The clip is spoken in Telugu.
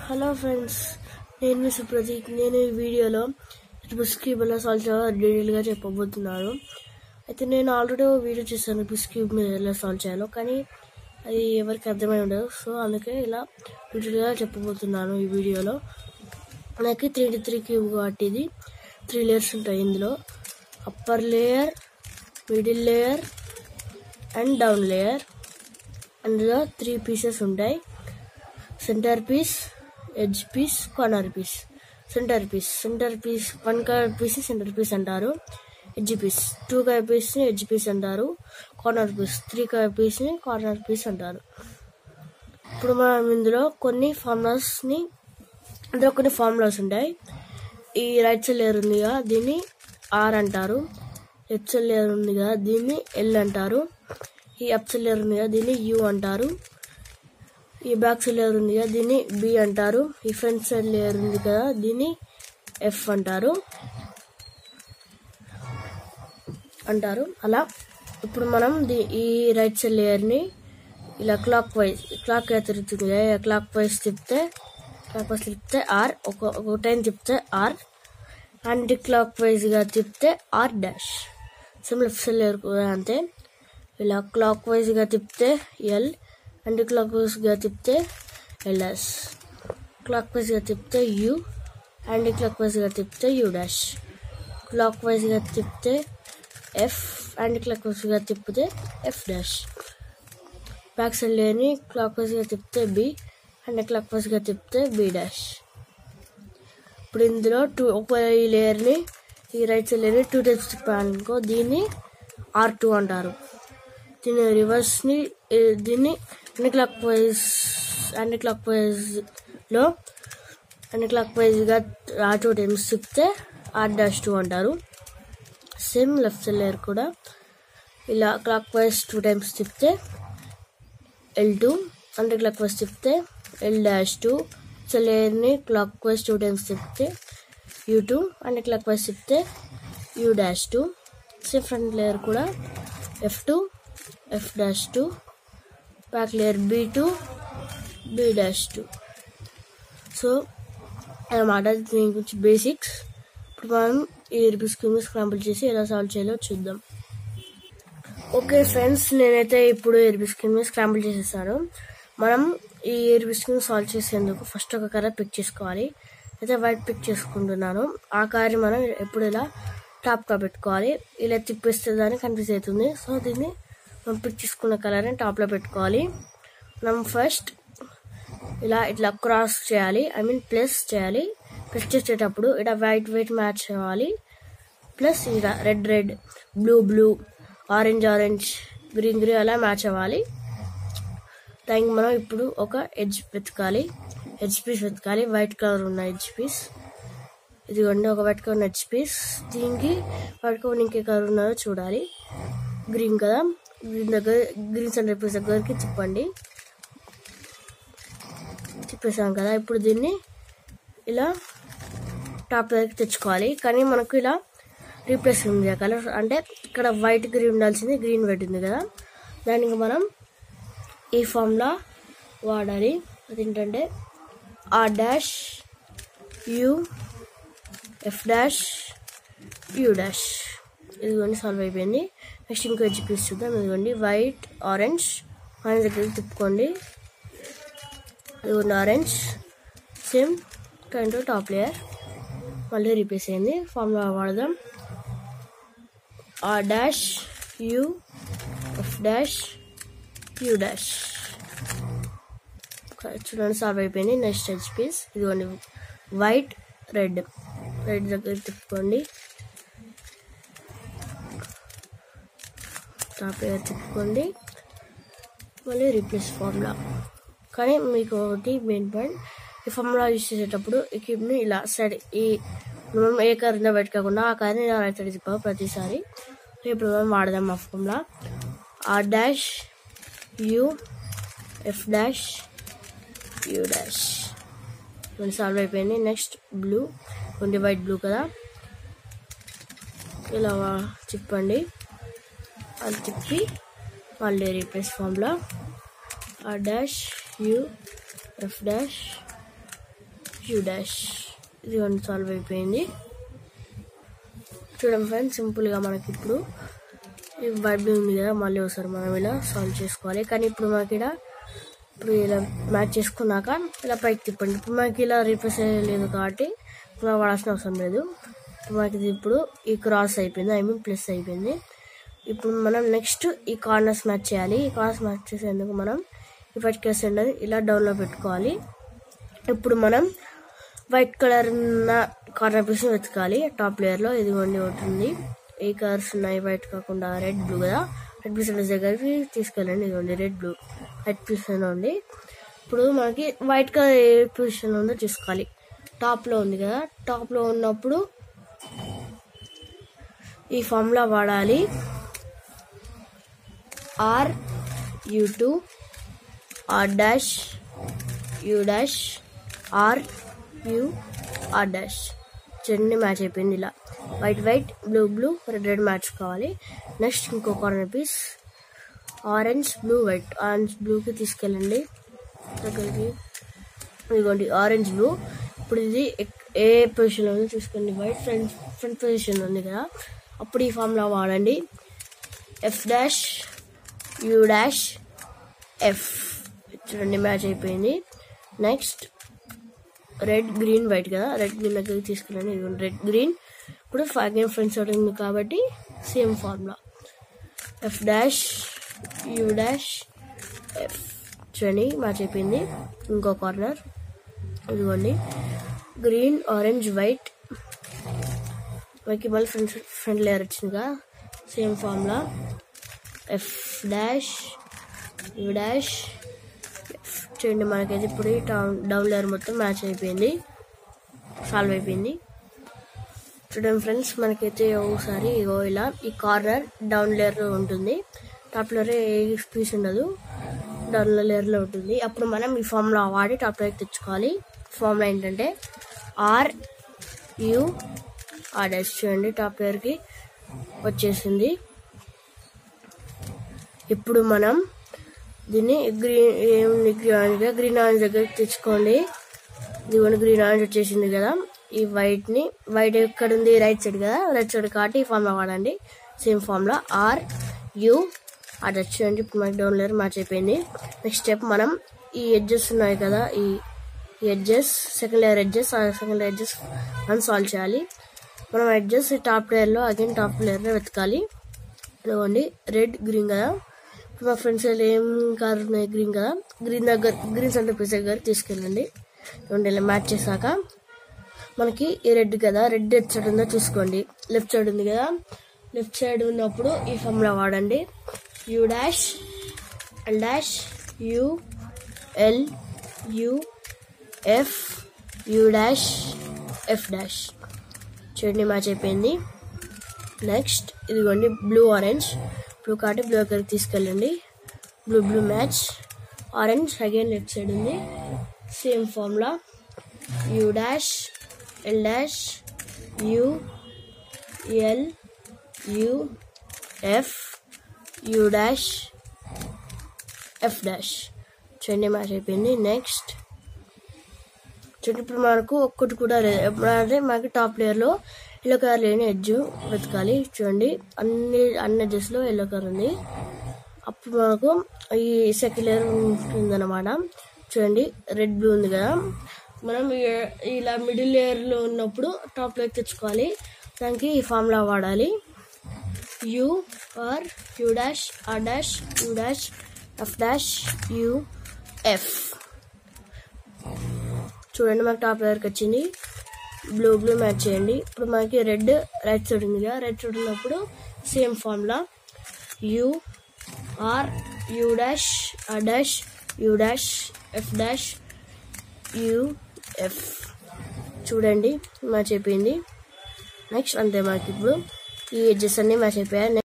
హలో ఫ్రెండ్స్, నేను మీ సుప్రతీక్. నేను ఈ వీడియోలో రుబిక్స్ క్యూబ్ ఎలా సాల్వ్ చేయాలో డీటెయిల్గా చెప్పబోతున్నాను. అయితే నేను ఆల్రెడీ వీడియో చేశాను రుబిక్స్ క్యూబ్ మీద ఎలా సాల్వ్ చేయాలో, కానీ అది ఎవరికి అర్థమై ఉండదు. సో అందుకే ఇలా డీటెయిల్గా చెప్పబోతున్నాను ఈ వీడియోలో. మనకి 3x3 క్యూబ్ కాబట్టి ఇది 3 లేయర్స్ ఉంటాయి. ఇందులో upper layer, middle layer and down layer. అందులో 3 పీసెస్ ఉంటాయి: centre piece, edge piece, corner piece. Centre piece 1 colour piece centre piece అంటారు. ఎడ్జ్ పీస్ 2 కలర్ పీస్ ని ఎడ్జ్ పీస్ అంటారు. కార్నర్ పీస్ 3 కలర్ పీస్ ని కార్నర్ పీస్ అంటారు. ఇప్పుడు మనం ఇందులో కొన్ని ఫార్ములాస్ ఉంటాయి. ఈ రైట్ సైడ్ లేయర్ ఉందిగా, దీన్ని ఆర్ అంటారు. లెఫ్ట్ సైడ్ లేయర్ ఉందిగా, దీన్ని ఎల్ అంటారు. ఈ అప్ సైడ్ లేయర్ ఉందిగా, దీన్ని యూ అంటారు. ఈ బ్యాక్ సైడ్ లేయర్ ఉంది కదా, దీన్ని బి అంటారు. ఈ ఫ్రంట్ సైడ్ లేయర్ ఉంది కదా, దీన్ని ఎఫ్ అంటారు. అలా ఇప్పుడు మనం ఈ రైట్ సైడ్ లేయర్ని ఇలా క్లాక్ తిరుగుతుంది కదా, క్లాక్ వైజ్ తిప్పితే ఆర్, ఒక టైం తిప్పితే ఆర్, యాంటీ క్లాక్ వైజ్గా తిప్పితే are dash. Same left side layer కూడా అంతే. ఇలా క్లాక్ వైజ్గా తిప్పితే ఎల్, యాంటీ క్లాక్ వైజ్గా తిప్పితే ఎల్ఎస్, క్లాక్ వైజ్గా తిప్పితే యూ, యాంటీ క్లాక్ వైజ్గా తిప్పితే యూ డాష్, క్లాక్ వైజ్గా తిప్పితే ఎఫ్, యాంటీ క్లాక్ వైజ్గా తిప్పితే ఎఫ్ డాష్. బ్యాక్ సైడ్ లేయర్ని క్లాక్ వైజ్గా తిప్పితే బి, యాంటీ క్లాక్ వైజ్గా తిప్పితే బి డాష్. ఇప్పుడు ఇందులో ఈ లేయర్ని, ఈ రైట్ సైడ్ లేయర్ని 2 టైమ్స్ తిప్పాలనుకో, దీన్ని R2 అంటారు. దీని రివర్స్ని, దీన్ని యాంటీ క్లాక్ వైజ్గా R2 టైమ్స్ తిప్పితే ఆర్ డాష్ 2 అంటారు. సేమ్ లెఫ్ట్ సైడ్ లేయర్ కూడా ఇలా క్లాక్ వైజ్ 2 టైమ్స్ తిప్పితే L2, యాంటీ క్లాక్ వైజ్ తిప్పితే ఎల్ డాష్ 2. సైడ్ లేయర్ని క్లాక్ వైజ్ 2 టైమ్స్ తిప్పితే U2, యాంటీ క్లాక్ వైజ్ తిప్పితే U dash 2. Same front layer కూడా F2, F dash 2, back layer B2, B dash 2. So అన్నమాట దీని గురించి బేసిక్స్. ఇప్పుడు మనం ఈ రుబిక్స్ క్యూబ్ని స్క్రాంబుల్ చేసి ఎలా సాల్వ్ చేయాలో చూద్దాం. ఓకే ఫ్రెండ్స్, నేనైతే ఇప్పుడు ఈ రుబిక్స్ క్యూబ్ని స్క్రాంబుల్ చేసేసాను. మనం ఈ రుబిక్స్ క్యూబ్ని సాల్వ్ చేసేందుకు ఫస్ట్ ఒక కలర్ పిక్ చేసుకోవాలి. అయితే వైట్ పిక్ చేసుకుంటున్నాను. ఆ కలర్ని మనం ఎప్పుడు ఇలా టాప్గా పెట్టుకోవాలి. ఇలా తిప్పేస్తే దాన్ని కన్ఫ్యూజ్ అవుతుంది. సో దీన్ని మనం పిక్ చేసుకున్న కలర్ని టాప్లో పెట్టుకోవాలి. మనం ఫస్ట్ ఇట్లా క్రాస్ చేయాలి, ప్లస్ చేయాలి. ప్లస్ చేసేటప్పుడు ఇలా వైట్ మ్యాచ్ అవ్వాలి. ప్లస్ ఇలా రెడ్, బ్లూ, ఆరెంజ్, గ్రీన్ అలా మ్యాచ్ అవ్వాలి. దానికి మనం ఇప్పుడు ఒక ఎడ్జ్ పీస్ వెతకాలి. వైట్ కలర్ ఉన్న ఎడ్జ్ పీస్ ఇదిగోండి, ఒక వైట్ కలర్ ఉన్న ఎడ్జ్ పీస్. దీనికి వైట్ కలర్ ఇంకే కలర్ ఉన్నదో చూడాలి. గ్రీన్ కదా, గ్రీన్ సెంటర్ పీస్ దగ్గరికి తిప్పేసాం కదా. ఇప్పుడు దీన్ని ఇలా టాప్ దగ్గరికి తెచ్చుకోవాలి. కానీ మనకు ఇలా రీప్లేస్ ఉంది కలర్, అంటే ఇక్కడ వైట్ గ్రీన్ ఉండాల్సింది గ్రీన్ వైట్ ఉంది కదా. దానికి మనం ఈ ఫార్ములా వాడాలి. అదేంటంటే R dash U, F dash, U dash. ఇదిగోండి సాల్వ్ అయిపోయింది. నెక్స్ట్ ఇంకో ఎడ్జ్ పీస్ చూద్దాం. ఇదిగోండి వైట్, ఆరెంజ్ దగ్గరికి తిప్పుకోండి. ఇదిగోండి orange. Same current top layer మళ్ళీ రీప్లేస్ అయింది. ఫార్ములా వాడదాం. R dash U, F dash, U dash. చూడండి సాల్వ్ అయిపోయింది. నెక్స్ట్ ఎడ్జ్ పీస్ ఇదిగోండి వైట్, రెడ్ దగ్గర తిప్పుకోండి. టాప్ లేయర్ తిప్పుకోండి, మళ్ళీ రీప్లేస్ ఫార్ములా. కానీ మీకు ఒకటి మెయిన్ పాయింట్, ఈ ఫార్ములా యూజ్ చేసేటప్పుడు ఈ క్యూబ్ని ఇలా సైడ్, మనం ఏ కలర్ ఉందో వైట్ కాకుండా ఆ కలర్ని ఇలా రైట్ సైడ్ తిప్పాము ప్రతిసారి. ఇప్పుడు మనం వాడదాం ఆ formula. Are dash U, F dash, U dash. Solve అయిపోయింది. నెక్స్ట్ బ్లూ, కొంచెం వైట్ బ్లూ కదా, ఇలా తిప్పండి. అది తిప్పి మళ్ళీ replace formula. Are dash U, F dash, U dash. ఇది వన్ సాల్వ్ అయిపోయింది. చూడండి ఫ్రెండ్స్, సింపుల్గా మనకి ఇప్పుడు ఈ వైట్ బ్లూ ఉంది కదా, మళ్ళీ ఒకసారి మనం ఇలా సాల్వ్ చేసుకోవాలి. కానీ ఇప్పుడు మనకి ఇప్పుడు ఇలా మ్యాచ్ చేసుకున్నాక ఇలా పైకి తిప్పండి. ఇప్పుడు మనకి ఇలా రీప్లేస్ అయ్యలేదు కాబట్టి ఇప్పుడు మనం వాడాల్సిన అవసరం లేదు. మనకి ఇప్పుడు ఈ క్రాస్ అయిపోయింది, ఐ మీన్ ప్లస్ అయిపోయింది. ఇప్పుడు మనం నెక్స్ట్ ఈ కార్నర్స్ మ్యాచ్ చేయాలి. ఈ కార్నర్స్ మ్యాచ్ చేసేందుకు మనం ఈ వైట్ కలర్ సెంటర్ ఇలా డౌన్లో పెట్టుకోవాలి. ఇప్పుడు మనం వైట్ కలర్ ఉన్న కార్నర్ పీస్ని వెతకాలి టాప్ లేయర్లో. ఇదిగోండి ఉంటుంది. ఏ కలర్స్ ఉన్నాయి వైట్ కాకుండా, రెడ్ బ్లూ కదా. రెడ్ బ్లూ సెంటర్ దగ్గరికి తీసుకెళ్ళండి. ఇదిగోండి రెడ్ బ్లూ వైట్ పొజిషన్లో ఉంది. ఇప్పుడు మనకి వైట్ కలర్ ఏ పొజిషన్లో ఉందో చూసుకోవాలి. టాప్లో ఉంది కదా, టాప్లో ఉన్నప్పుడు ఈ ఫార్ములా వాడాలి. R U2 R dash U dash R U R dash. చూడండి మ్యాచ్ అయిపోయింది. ఇలా white white, blue blue, red red match కావాలి. నెక్స్ట్ ఇంకో corner piece orange blue white. Orange బ్లూకి తీసుకెళ్ళండి దగ్గరికి. ఇదిగోండి ఆరెంజ్ బ్లూ. ఇప్పుడు ఇది ఏ పొజిషన్లో ఉందో చూసుకోండి. వైట్ ఫ్రంట్ పొజిషన్లో ఉంది కదా, అప్పుడు ఈ ఫార్ములా వాడండి. F dash U dash F. చూడండి మ్యాచ్ అయిపోయింది. నెక్స్ట్ రెడ్ గ్రీన్ వైట్ కదా, రెడ్ గ్రీన్ దగ్గరికి తీసుకెళ్ళండి. Red green. ఇప్పుడు 5 గేమ్ ఫ్రెండ్స్ అవుతుంది కాబట్టి same formula F dash U dash F. చూడండి మ్యాచ్ అయిపోయింది. ఇంకో కార్నర్ ఇదిగోండి గ్రీన్ ఆరెంజ్ వైట్. మనకి మళ్ళీ ఫ్రంట్ లేయర్ వచ్చిందిగా, same formula F dash U dash F. చూడండి మనకైతే ఇప్పుడు డౌన్ లేయర్ మొత్తం మ్యాచ్ అయిపోయింది, సాల్వ్ అయిపోయింది. చూడండి ఫ్రెండ్స్, మనకైతే ఒకసారి ఇగో ఇలా ఈ కార్నర్ డౌన్ లేయర్లో ఉంటుంది, టాప్ లేయర్ ఏ పీస్ ఉండదు, డౌన్ లేయర్లో ఉంటుంది. అప్పుడు మనం ఈ ఫార్ములా వాడి టాప్ లేయర్ తెచ్చుకోవాలి. ఫార్ములా ఏంటంటే R U R dash. చూడండి టాప్ లేయర్కి వచ్చేసింది. ఇప్పుడు మనం దీన్ని గ్రీన్ ఆరెంజ్ దగ్గరికి తెచ్చుకోండి. ఇదిగోండి గ్రీన్ ఆరెంజ్ వచ్చేసింది కదా. ఈ వైట్ ఎక్కడ ఉంది, రైట్ సైడ్ కదా, రైట్ సైడ్ కాబట్టి ఈ ఫార్ములా వాడండి. Same formula R U R dash. చూడండి ఇప్పుడు మనకి డౌన్ లేయర్ మ్యాచ్ అయిపోయింది. నెక్స్ట్ స్టెప్ మనం ఈ ఎడ్జెస్ ఉన్నాయి కదా, ఈ ఎడ్జెస్ సెకండ్ లేయర్ ఎడ్జెస్ మనం సాల్వ్ చేయాలి. మనం ఎడ్జెస్ టాప్ లేయర్లో అగైన్ టాప్ లేయర్లో వెతకాలి. ఇదిగోండి రెడ్ గ్రీన్ కదా, ఇప్పుడు మా ఫ్రెండ్స్ ఏం కలర్ ఉన్నాయి, గ్రీన్ కదా, గ్రీన్ సెంటర్ పీస్ దగ్గర తీసుకెళ్ళండి. ఇలా మ్యాచ్ చేశాక మనకి ఈ రెడ్ కదా, రెడ్ ఎట్ సైడ్ ఉందో చూసుకోండి. లెఫ్ట్ సైడ్ ఉంది కదా, లెఫ్ట్ సైడ్ ఉన్నప్పుడు ఈ ఫార్ములా వాడండి. U dash L dash U L U F U dash F dash. చూడండి మ్యాచ్ అయిపోయింది. నెక్స్ట్ ఇదిగోండి బ్లూ ఆరెంజ్. బ్లూ కాబట్టి బ్లూ దగ్గరికి తీసుకెళ్ళండి. Blue match. Orange again left side ఉంది, same formula U dash L dash U L U F U dash F dash. చూడండి మ్యాచ్ అయిపోయింది. నెక్స్ట్ చూడండి ఇప్పుడు మనకు ఒక్కటి కూడా లేదు. ఎప్పుడంటే మనకి టాప్ లేయర్లో ఎల్లో కలర్ లేని ఎడ్జ్ వెతకాలి. చూడండి అన్ని ఎడ్జెస్లో ఎల్లో కలర్ ఉంది. అప్పుడు మనకు ఈ సెకండ్ లేయర్ ఉంటుందన్నమాట. చూడండి రెడ్ బ్లూ ఉంది కదా, మనం ఇలా మిడిల్ లేయర్లో ఉన్నప్పుడు టాప్ లేయర్ తెచ్చుకోవాలి. దానికి ఈ ఫార్ములా వాడాలి. U dash R dash U dash F dash U F. చూడండి మనకి టాప్ లేయర్కి వచ్చింది. బ్లూ మ్యాచ్ చేయండి. ఇప్పుడు మనకి రెడ్ రైట్ సైడ్ ఉంది కదా, రైట్ సైడ్ ఉన్నప్పుడు same formula U dash R dash U dash F dash U F. చూడండి మ్యాచ్ అయిపోయింది. నెక్స్ట్ అంతే మనకి ఇప్పుడు ఈ ఎడ్జెస్ అన్ని మ్యాచ్ అయిపోయాయి.